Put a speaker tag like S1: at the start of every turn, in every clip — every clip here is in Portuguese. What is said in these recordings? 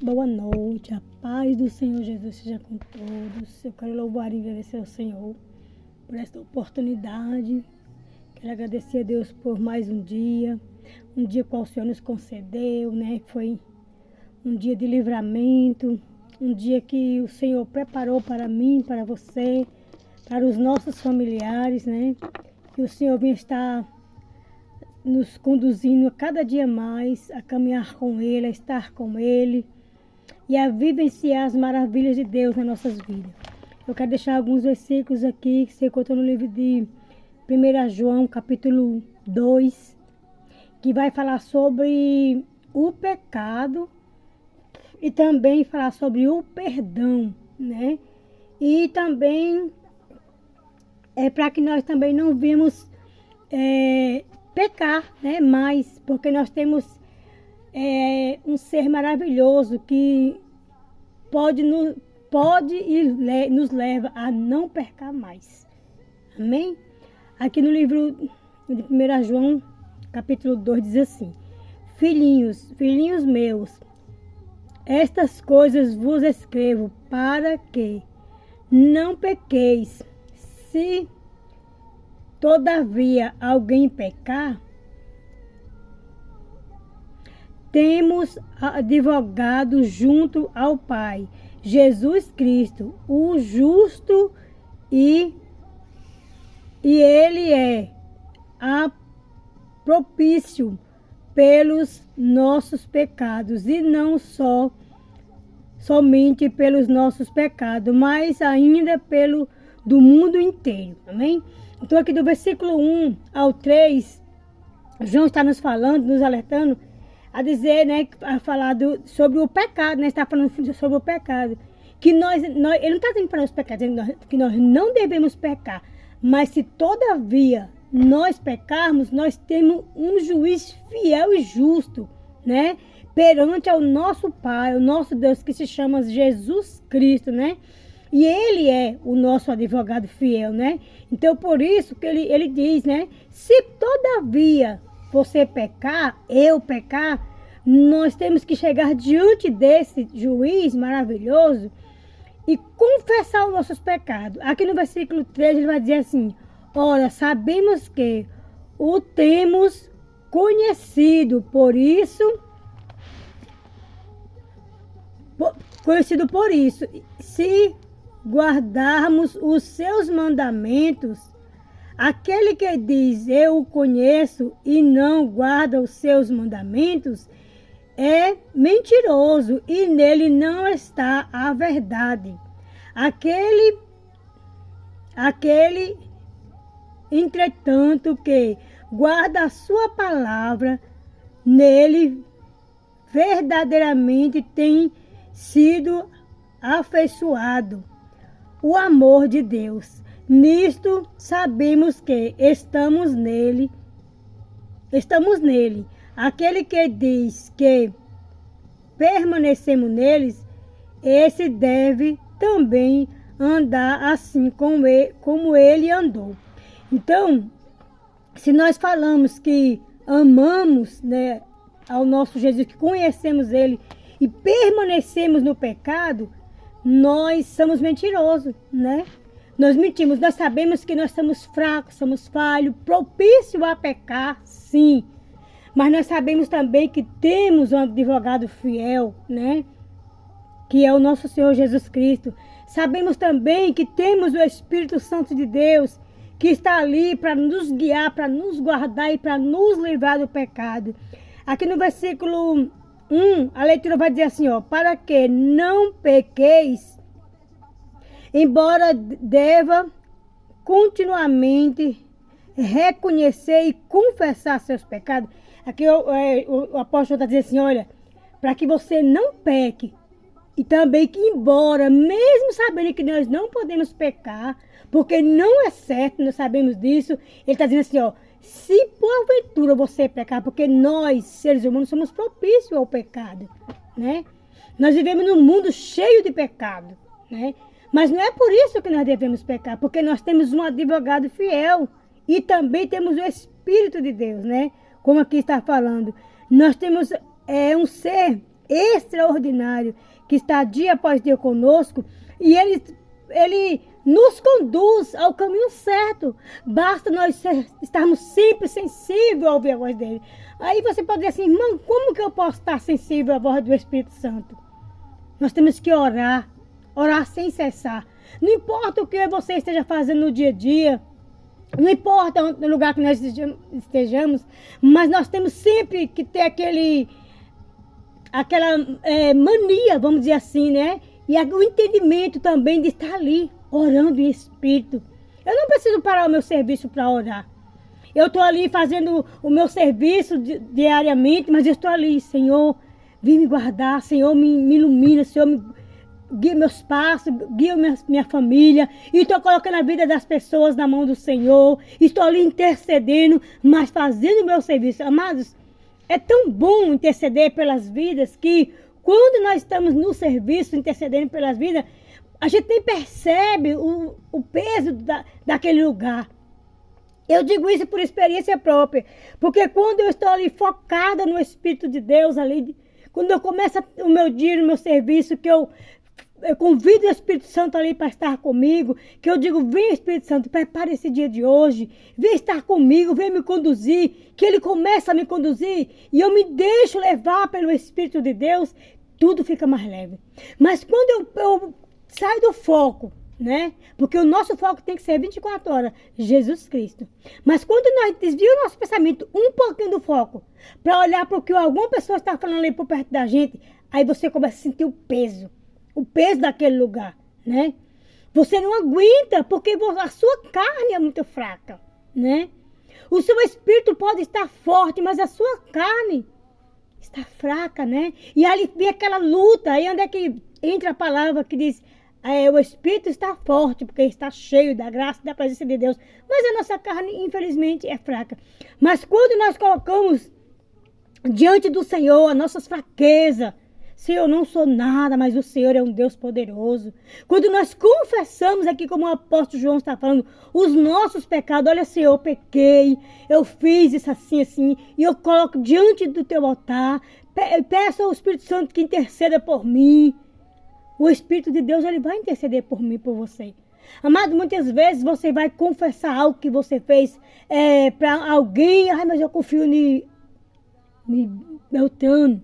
S1: Boa noite, a paz do Senhor Jesus seja com todos. Eu quero louvar e agradecer ao Senhor por esta oportunidade. Quero agradecer a Deus por mais um dia qual o Senhor nos concedeu, né? Foi um dia de livramento, um dia que o Senhor preparou para mim, para você, para os nossos familiares, né? Que o Senhor vem estar nos conduzindo a cada dia mais a caminhar com Ele, a estar com Ele e a vivenciar as maravilhas de Deus nas nossas vidas. Eu quero deixar alguns versículos aqui que se encontram no livro de 1 João, capítulo 2, que vai falar sobre o pecado e também falar sobre o perdão, né? E também é para que nós também não venhamos pecar, né? Mais, porque nós temos um ser maravilhoso que pode e nos leva a não pecar mais. Amém? Aqui no livro de 1 João, capítulo 2, diz assim: Filhinhos meus, estas coisas vos escrevo para que não pequeis. Se todavia alguém pecar, temos advogado junto ao Pai, Jesus Cristo, o justo, e Ele é propício pelos nossos pecados, e não somente pelos nossos pecados, mas ainda do mundo inteiro. Amém? Então aqui do versículo 1 ao 3, João está nos falando, nos alertando, a dizer, né, a falar sobre o pecado, né, está falando sobre o pecado, que ele não está dizendo para os pecados, que nós não devemos pecar, mas se todavia nós pecarmos, nós temos um juiz fiel e justo, né, perante ao nosso Pai, o nosso Deus, que se chama Jesus Cristo, né, e Ele é o nosso advogado fiel, né, então por isso que ele diz, né, se todavia você pecar, eu pecar, nós temos que chegar diante desse juiz maravilhoso e confessar os nossos pecados. Aqui no versículo 3 ele vai dizer assim: ora, sabemos que o temos conhecido por isso, se guardarmos os seus mandamentos. Aquele que diz eu o conheço e não guarda os seus mandamentos é mentiroso e nele não está a verdade. Aquele entretanto que guarda a sua palavra, nele verdadeiramente tem sido afeiçoado o amor de Deus. Nisto sabemos que estamos nele. Aquele que diz que permanecemos neles, esse deve também andar assim como ele andou. Então, se nós falamos que amamos, né, ao nosso Jesus, que conhecemos ele e permanecemos no pecado, nós somos mentirosos, né? Nós mentimos, nós sabemos que nós somos fracos, somos falhos, propícios a pecar, sim. Mas nós sabemos também que temos um advogado fiel, né? Que é o nosso Senhor Jesus Cristo. Sabemos também que temos o Espírito Santo de Deus, que está ali para nos guiar, para nos guardar e para nos livrar do pecado. Aqui no versículo 1, a leitura vai dizer assim, ó: para que não pequeis, embora deva continuamente reconhecer e confessar seus pecados. Aqui o apóstolo está dizendo assim, olha, para que você não peque, e também que embora, mesmo sabendo que nós não podemos pecar, porque não é certo, nós sabemos disso, ele está dizendo assim, ó, se porventura você pecar, porque nós, seres humanos, somos propícios ao pecado, né? Nós vivemos num mundo cheio de pecado, né? Mas não é por isso que nós devemos pecar, porque nós temos um advogado fiel e também temos o Espírito de Deus, né? Como aqui está falando. Nós temos um ser extraordinário que está dia após dia conosco e Ele nos conduz ao caminho certo. Basta nós estarmos sempre sensíveis a ouvir a voz dele. Aí você pode dizer assim, irmão, como que eu posso estar sensível à voz do Espírito Santo? Nós temos que orar sem cessar. Não importa o que você esteja fazendo no dia a dia, não importa o lugar que nós estejamos, mas nós temos sempre que ter aquela mania, vamos dizer assim, né? E o entendimento também de estar ali, orando em espírito. Eu não preciso parar o meu serviço para orar. Eu estou ali fazendo o meu serviço diariamente, mas eu estou ali, Senhor, vem me guardar, Senhor, me ilumina, Senhor, guia meus passos, guia minha família. E estou colocando a vida das pessoas na mão do Senhor. Estou ali intercedendo, mas fazendo o meu serviço. Amados, é tão bom interceder pelas vidas que quando nós estamos no serviço, intercedendo pelas vidas, a gente nem percebe o peso daquele lugar. Eu digo isso por experiência própria, porque quando eu estou ali focada no Espírito de Deus, ali, quando eu começo o meu dia, o meu serviço, que eu convido o Espírito Santo ali para estar comigo, que eu digo, vem Espírito Santo, prepare esse dia de hoje, vem estar comigo, vem me conduzir, que ele começa a me conduzir e eu me deixo levar pelo Espírito de Deus, tudo fica mais leve. Mas quando eu saio do foco, né? Porque o nosso foco tem que ser 24 horas, Jesus Cristo. Mas quando nós desviamos o nosso pensamento um pouquinho do foco, para olhar para o que alguma pessoa está falando ali por perto da gente, aí você começa a sentir o peso daquele lugar, né? Você não aguenta, porque a sua carne é muito fraca, né? O seu espírito pode estar forte, mas a sua carne está fraca, né? E ali vem aquela luta, aí onde é que entra a palavra que diz, o espírito está forte, porque está cheio da graça e da presença de Deus, mas a nossa carne, infelizmente, é fraca. Mas quando nós colocamos diante do Senhor as nossas fraquezas, Senhor, eu não sou nada, mas o Senhor é um Deus poderoso. Quando nós confessamos aqui, como o apóstolo João está falando, os nossos pecados, olha, Senhor, eu pequei, eu fiz isso assim, assim, e eu coloco diante do teu altar, peço ao Espírito Santo que interceda por mim. O Espírito de Deus, ele vai interceder por mim, por você. Amado, muitas vezes você vai confessar algo que você fez para alguém, mas eu confio em Beltrano.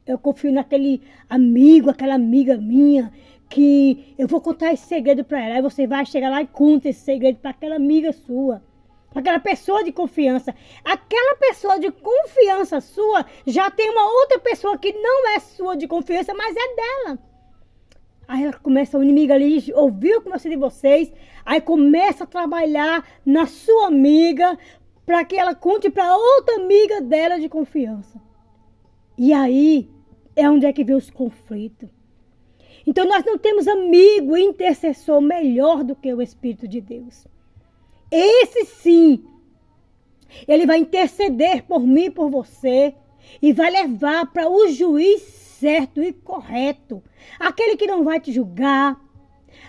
S1: Eu confio naquele amigo, aquela amiga minha, que eu vou contar esse segredo para ela. Aí você vai chegar lá e conta esse segredo para aquela amiga sua, para aquela pessoa de confiança. Aquela pessoa de confiança sua já tem uma outra pessoa que não é sua de confiança, mas é dela. Aí ela começa, o inimigo ali ouviu a conversa de vocês, aí começa a trabalhar na sua amiga para que ela conte para outra amiga dela de confiança. E aí é onde é que vem os conflitos. Então nós não temos amigo e intercessor melhor do que o Espírito de Deus. Esse sim, ele vai interceder por mim e por você e vai levar para o juiz certo e correto. Aquele que não vai te julgar,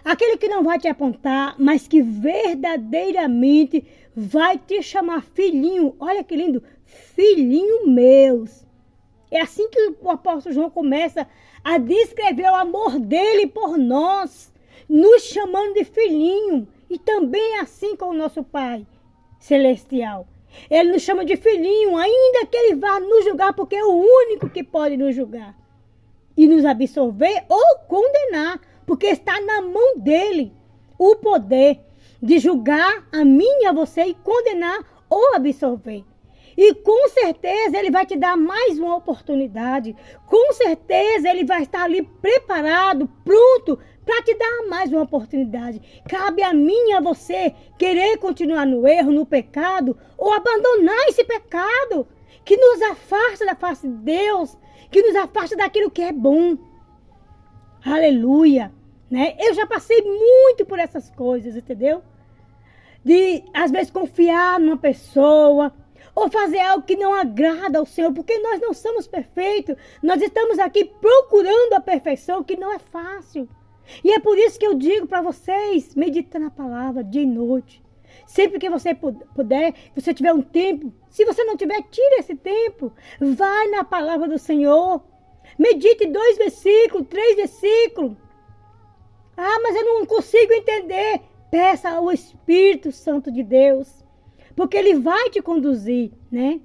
S1: aquele que não vai te apontar, mas que verdadeiramente vai te chamar filhinho. Olha que lindo, filhinho meus. É assim que o apóstolo João começa a descrever o amor dele por nós, nos chamando de filhinho. E também assim com o nosso Pai Celestial. Ele nos chama de filhinho, ainda que ele vá nos julgar, porque é o único que pode nos julgar. E nos absolver ou condenar, porque está na mão dele o poder de julgar a mim e a você e condenar ou absolver. E com certeza ele vai te dar mais uma oportunidade. Com certeza ele vai estar ali preparado, pronto para te dar mais uma oportunidade. Cabe a mim e a você querer continuar no erro, no pecado, ou abandonar esse pecado que nos afasta da face de Deus, que nos afasta daquilo que é bom. Aleluia! Né? Eu já passei muito por essas coisas, entendeu? De, às vezes, confiar numa pessoa, ou fazer algo que não agrada ao Senhor, porque nós não somos perfeitos. Nós estamos aqui procurando a perfeição, que não é fácil. E é por isso que eu digo para vocês, medita na palavra dia e noite. Sempre que você puder, se você tiver um tempo, se você não tiver, tira esse tempo. Vai na palavra do Senhor. Medite 2 versículos, 3 versículos. Ah, mas eu não consigo entender. Peça ao Espírito Santo de Deus, porque Ele vai te conduzir, né?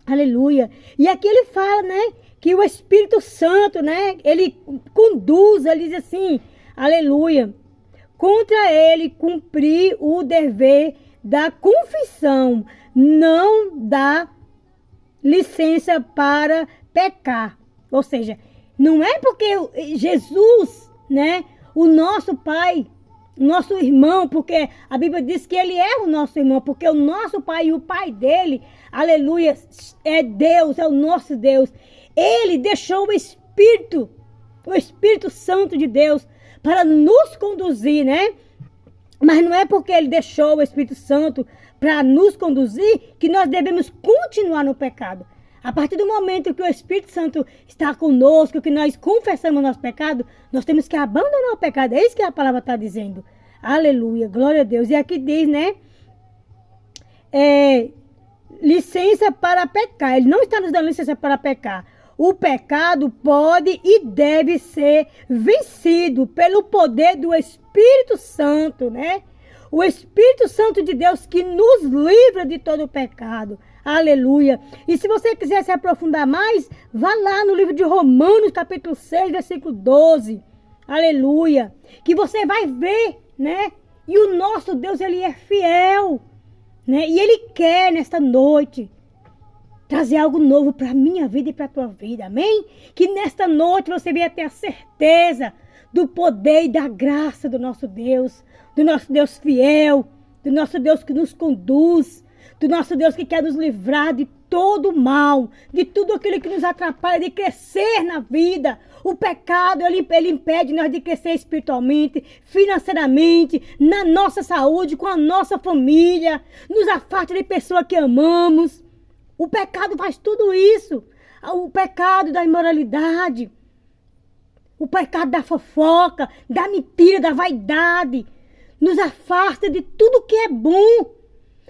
S1: Aleluia. E aqui ele fala, né, que o Espírito Santo, né, ele conduz, ele diz assim, aleluia, contra ele cumprir o dever da confissão, não dá licença para pecar. Ou seja, não é porque Jesus, né, o nosso Pai, nosso irmão, porque a Bíblia diz que ele é o nosso irmão, porque o nosso Pai e o Pai dele, aleluia, é Deus, é o nosso Deus. Ele deixou o Espírito Santo de Deus para nos conduzir, né? Mas não é porque ele deixou o Espírito Santo para nos conduzir que nós devemos continuar no pecado. A partir do momento que o Espírito Santo está conosco, que nós confessamos o nosso pecado, nós temos que abandonar o pecado. É isso que a palavra está dizendo. Aleluia, glória a Deus. E aqui diz, né? Licença para pecar. Ele não está nos dando licença para pecar. O pecado pode e deve ser vencido pelo poder do Espírito Santo, né? O Espírito Santo de Deus que nos livra de todo o pecado. Aleluia. E se você quiser se aprofundar mais, vá lá no livro de Romanos, capítulo 6, versículo 12. Aleluia. Que você vai ver, né? E o nosso Deus, ele é fiel, né? E ele quer, nesta noite, trazer algo novo para a minha vida e para a tua vida. Amém? Que nesta noite você venha ter a certeza do poder e da graça do nosso Deus fiel, do nosso Deus que nos conduz, do nosso Deus que quer nos livrar de todo o mal, de tudo aquilo que nos atrapalha de crescer na vida. O pecado, ele impede nós de crescer espiritualmente, financeiramente, na nossa saúde, com a nossa família, nos afasta de pessoas que amamos. O pecado faz tudo isso. O pecado da imoralidade, o pecado da fofoca, da mentira, da vaidade, nos afasta de tudo que é bom.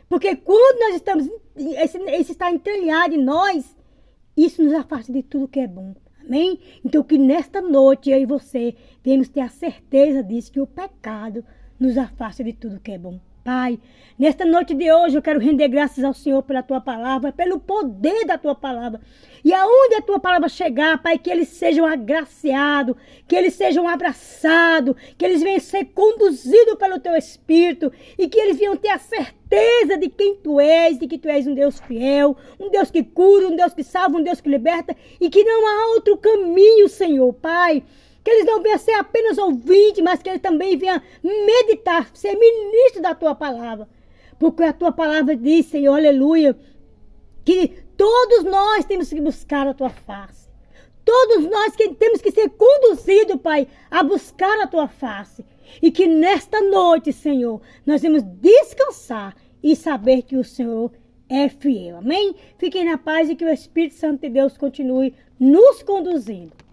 S1: Porque quando nós estamos, esse está entranhado em nós, isso nos afasta de tudo que é bom. Amém? Então que nesta noite eu e você devemos ter a certeza disso, que o pecado nos afasta de tudo que é bom. Pai, nesta noite de hoje eu quero render graças ao Senhor pela tua palavra, pelo poder da tua palavra. E aonde a tua palavra chegar, Pai, que eles sejam agraciados, que eles sejam abraçados, que eles venham ser conduzidos pelo teu Espírito e que eles venham ter a certeza de quem tu és, de que tu és um Deus fiel, um Deus que cura, um Deus que salva, um Deus que liberta e que não há outro caminho, Senhor, Pai. Que eles não venham ser apenas ouvintes, mas que eles também venham meditar, ser ministro da tua palavra. Porque a tua palavra diz, Senhor, aleluia, que todos nós temos que buscar a tua face. Todos nós que temos que ser conduzidos, Pai, a buscar a tua face. E que nesta noite, Senhor, nós vamos descansar e saber que o Senhor é fiel. Amém? Fiquem na paz e que o Espírito Santo de Deus continue nos conduzindo.